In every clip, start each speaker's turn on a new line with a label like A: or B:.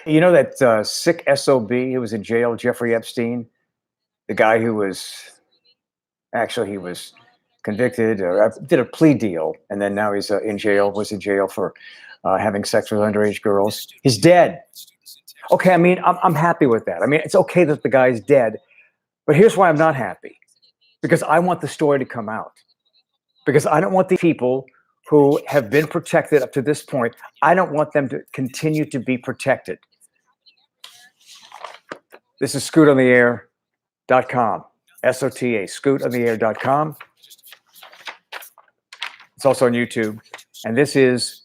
A: You know that sick SOB who was in jail, Jeffrey Epstein, the guy who was actually he was convicted or did a plea deal, and then now he's in jail. Was in jail for having sex with underage girls. He's dead. Okay, I mean, I'm happy with that. I mean, it's okay that the guy's dead, but here's why I'm not happy. Because I want the story to come out. Because I don't want the people who have been protected up to this point, I don't want them to continue to be protected. This is scootontheair.com, SOTA, scootontheair.com. It's also on YouTube. And this is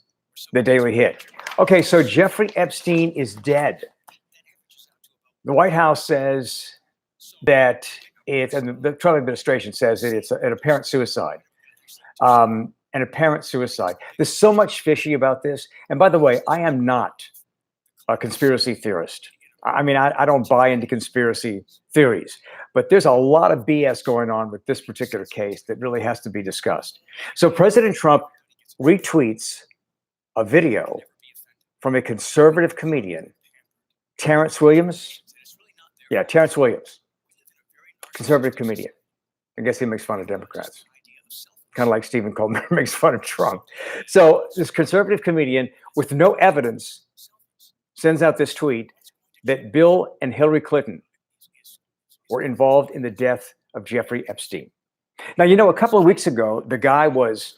A: the Daily Hit. Okay, so Jeffrey Epstein is dead. The White House says that and the Trump administration says that it's an apparent suicide. An apparent suicide. There's so much fishy about this. And by the way, I am not a conspiracy theorist. I mean, I don't buy into conspiracy theories, but there's a lot of BS going on with this particular case that really has to be discussed. So President Trump retweets a video from a conservative comedian, Terrance Williams. Yeah, Terrance Williams, conservative comedian. I guess he makes fun of Democrats. Kind of like Stephen Colbert makes fun of Trump. So this conservative comedian with no evidence sends out this tweet that Bill and Hillary Clinton were involved in the death of Jeffrey Epstein. Now, you know, a couple of weeks ago, the guy was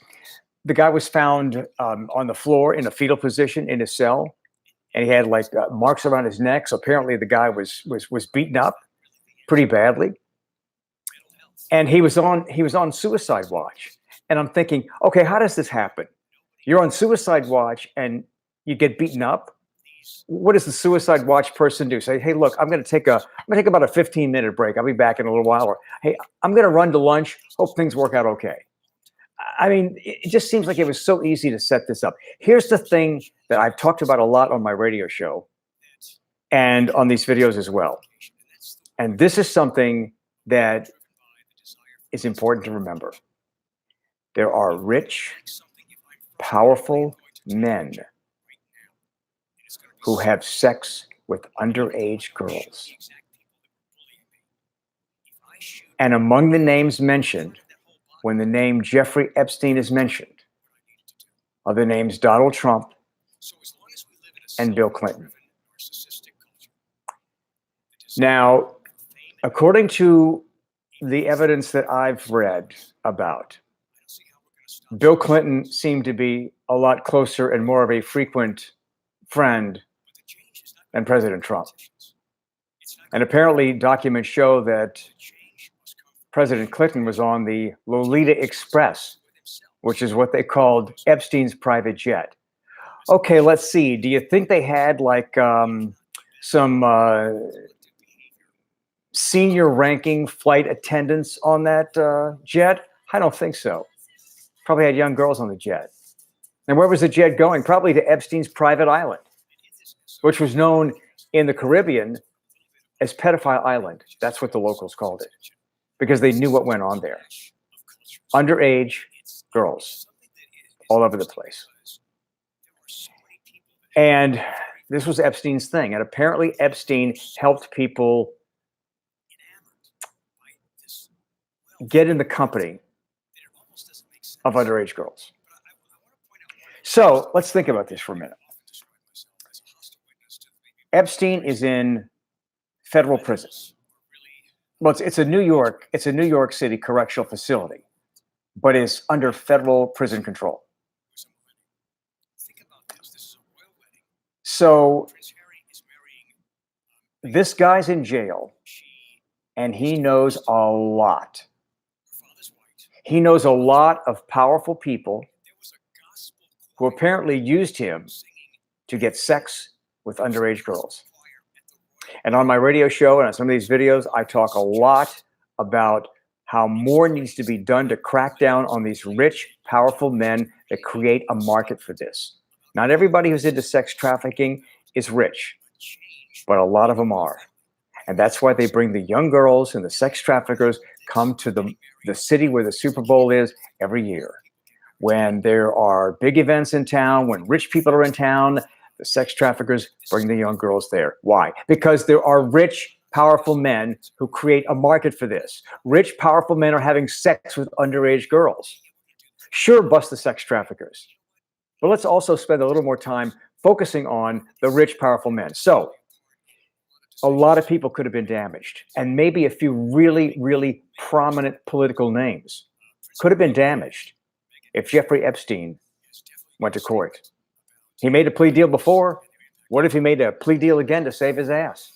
A: found on the floor in a fetal position in his cell, and he had like marks around his neck. So apparently the guy was beaten up pretty badly, and he was on suicide watch. And I'm thinking, okay, how does this happen? You're on suicide watch and you get beaten up. What does the suicide watch person do? Say, hey, look, I'm going to take about a 15-minute break. I'll be back in a little while. Or, hey, I'm going to run to lunch. Hope things work out okay. I mean, it just seems like it was so easy to set this up. Here's the thing that I've talked about a lot on my radio show and on these videos as well. And this is something that is important to remember. There are rich, powerful men who have sex with underage girls. And among the names mentioned, when the name Jeffrey Epstein is mentioned, are the names Donald Trump and Bill Clinton. Now, according to the evidence that I've read about, Bill Clinton seemed to be a lot closer and more of a frequent friend than President Trump. And apparently documents show that President Clinton was on the Lolita Express, which is what they called Epstein's private jet. Okay, let's see. Do you think they had like some senior ranking flight attendants on that jet? I don't think so. Probably had young girls on the jet. And where was the jet going? Probably to Epstein's private island, which was known in the Caribbean as Pedophile Island. That's what the locals called it, because they knew what went on there. Underage girls all over the place. And this was Epstein's thing. And apparently Epstein helped people get in the company of underage girls. So let's think about this for a minute. Epstein is in federal prison. Well, it's a New York City correctional facility, but it's under federal prison control. So this guy's in jail, and he knows a lot. He knows a lot of powerful people who apparently used him to get sex with underage girls. And on my radio show and on some of these videos, I talk a lot about how more needs to be done to crack down on these rich, powerful men that create a market for this. Not everybody who's into sex trafficking is rich, but a lot of them are. And that's why they bring the young girls and the sex traffickers come to the city where the Super Bowl is every year. When there are big events in town, when rich people are in town, The sex traffickers bring the young girls there. Why? Because there are rich, powerful men who create a market for this. Rich, powerful men are having sex with underage girls. Sure, bust the sex traffickers. But let's also spend a little more time focusing on the rich, powerful men. So a lot of people could have been damaged, and maybe a few really, really prominent political names could have been damaged if Jeffrey Epstein went to court. He made a plea deal before. What if he made a plea deal again to save his ass?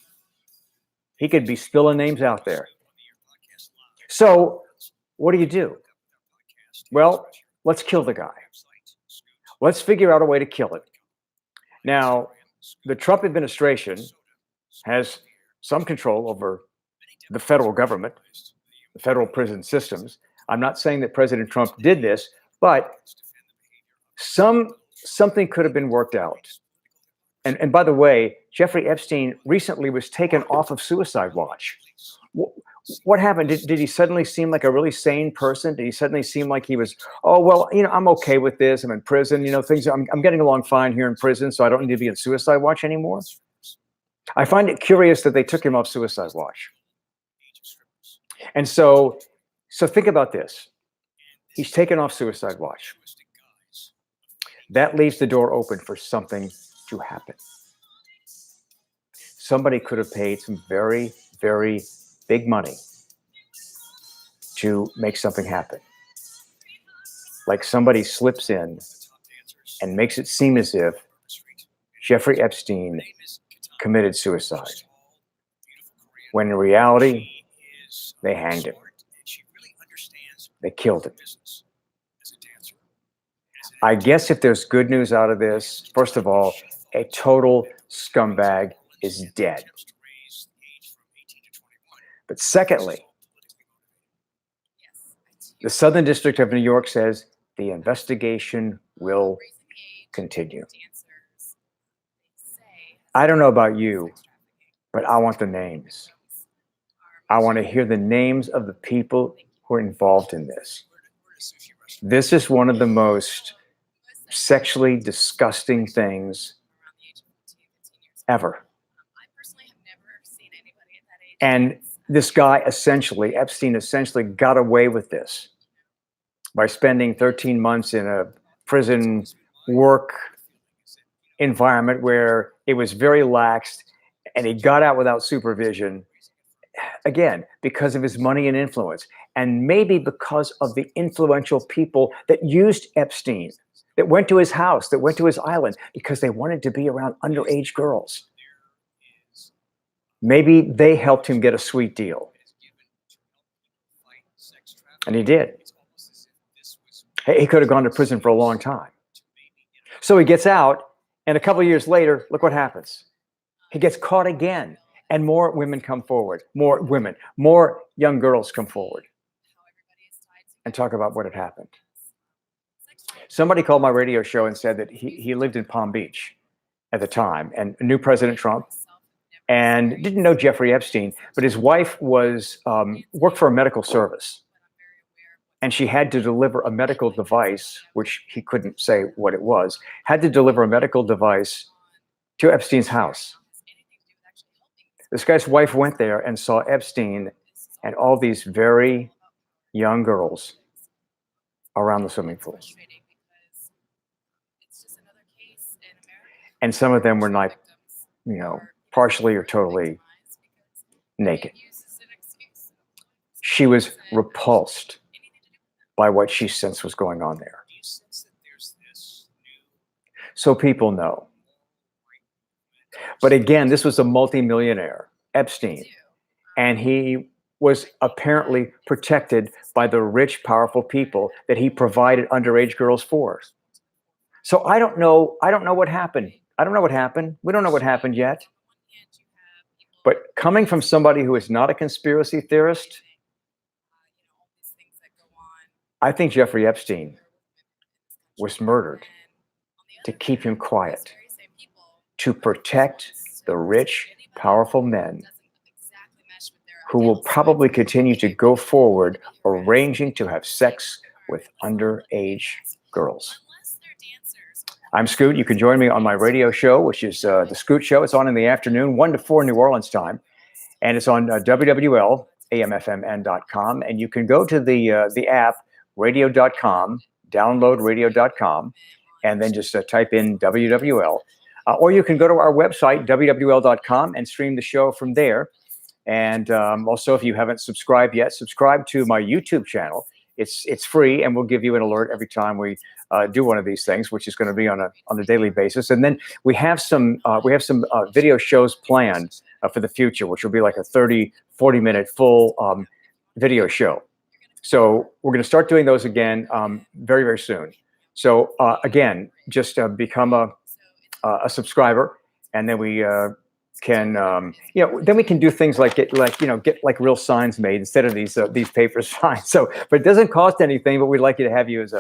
A: He could be spilling names out there. So what do? Well, let's kill the guy. Let's figure out a way to kill him. Now, the Trump administration has some control over the federal government, the federal prison systems. I'm not saying that President Trump did this, but something could have been worked out. And by the way, Jeffrey Epstein recently was taken off of suicide watch. What happened? Did he suddenly seem like a really sane person? Did he suddenly seem like he was, oh, well, I'm okay with this. I'm in prison. I'm getting along fine here in prison, so I don't need to be in suicide watch anymore. I find it curious that they took him off suicide watch. And so think about this. He's taken off suicide watch. That leaves the door open for something to happen. Somebody could have paid some very, very big money to make something happen. Like somebody slips in and makes it seem as if Jeffrey Epstein committed suicide, when in reality, they hanged him. They killed him. I guess if there's good news out of this, first of all, a total scumbag is dead. But secondly, the Southern District of New York says the investigation will continue. I don't know about you, but I want the names. I want to hear the names of the people who are involved in this. This is one of the most sexually disgusting things ever. And this guy Epstein essentially got away with this by spending 13 months in a prison work environment where it was very lax, and he got out without supervision, again, because of his money and influence, and maybe because of the influential people that used Epstein, that went to his house, that went to his island, because they wanted to be around underage girls. Maybe they helped him get a sweet deal. And he did. He could have gone to prison for a long time. So he gets out, and a couple of years later, look what happens. He gets caught again, and more women come forward. More young girls come forward and talk about what had happened. Somebody called my radio show and said that he lived in Palm Beach at the time and knew President Trump and didn't know Jeffrey Epstein, but his wife was worked for a medical service, and she had to deliver a medical device, which he couldn't say what it was, had to deliver a medical device to Epstein's house. This guy's wife went there and saw Epstein and all these very young girls around the swimming pool. And some of them were like, partially or totally naked. She was repulsed by what she sensed was going on there. So people know. But again, this was a multimillionaire, Epstein, and he was apparently protected by the rich, powerful people that he provided underage girls for. So I don't know what happened. I don't know what happened. We don't know what happened yet. But coming from somebody who is not a conspiracy theorist, I think Jeffrey Epstein was murdered to keep him quiet, to protect the rich, powerful men who will probably continue to go forward arranging to have sex with underage girls. I'm Scoot. You can join me on my radio show, which is The Scoot Show. It's on in the afternoon, 1 to 4 New Orleans time. And it's on WWL, AMFMN.com. And you can go to the app, radio.com, download radio.com, and then just type in WWL. Or you can go to our website, WWL.com, and stream the show from there. And also, if you haven't subscribed yet, subscribe to my YouTube channel. It's free, and we'll give you an alert every time we do one of these things, which is going to be on a daily basis. And then we have some video shows planned for the future, which will be like a 30-40 minute full video show. So we're going to start doing those again very, very soon. So again, just become a subscriber, and then we can then we can do things like get like real signs made instead of these paper signs. So, but it doesn't cost anything. But we'd like you to have you as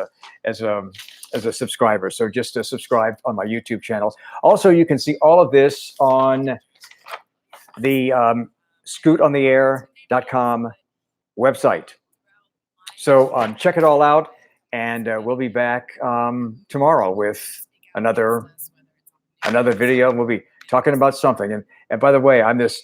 A: a subscriber. So just subscribe on my YouTube channel. Also, you can see all of this on the scootontheair.com website. So check it all out, and we'll be back tomorrow with another video. We'll be talking about something. And by the way, I'm this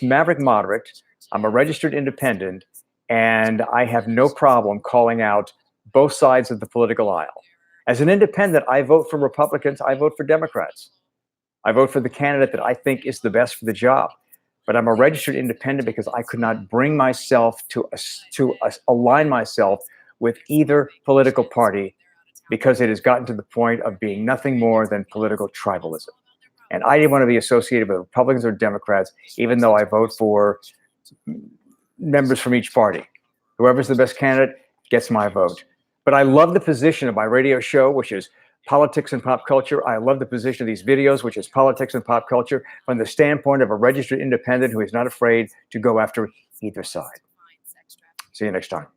A: maverick moderate. I'm a registered independent, and I have no problem calling out both sides of the political aisle. As an independent, I vote for Republicans. I vote for Democrats. I vote for the candidate that I think is the best for the job. But I'm a registered independent because I could not bring myself to align myself with either political party, because it has gotten to the point of being nothing more than political tribalism. And I didn't want to be associated with Republicans or Democrats, even though I vote for members from each party. Whoever's the best candidate gets my vote. But I love the position of my radio show, which is politics and pop culture. I love the position of these videos, which is politics and pop culture, from the standpoint of a registered independent who is not afraid to go after either side. See you next time.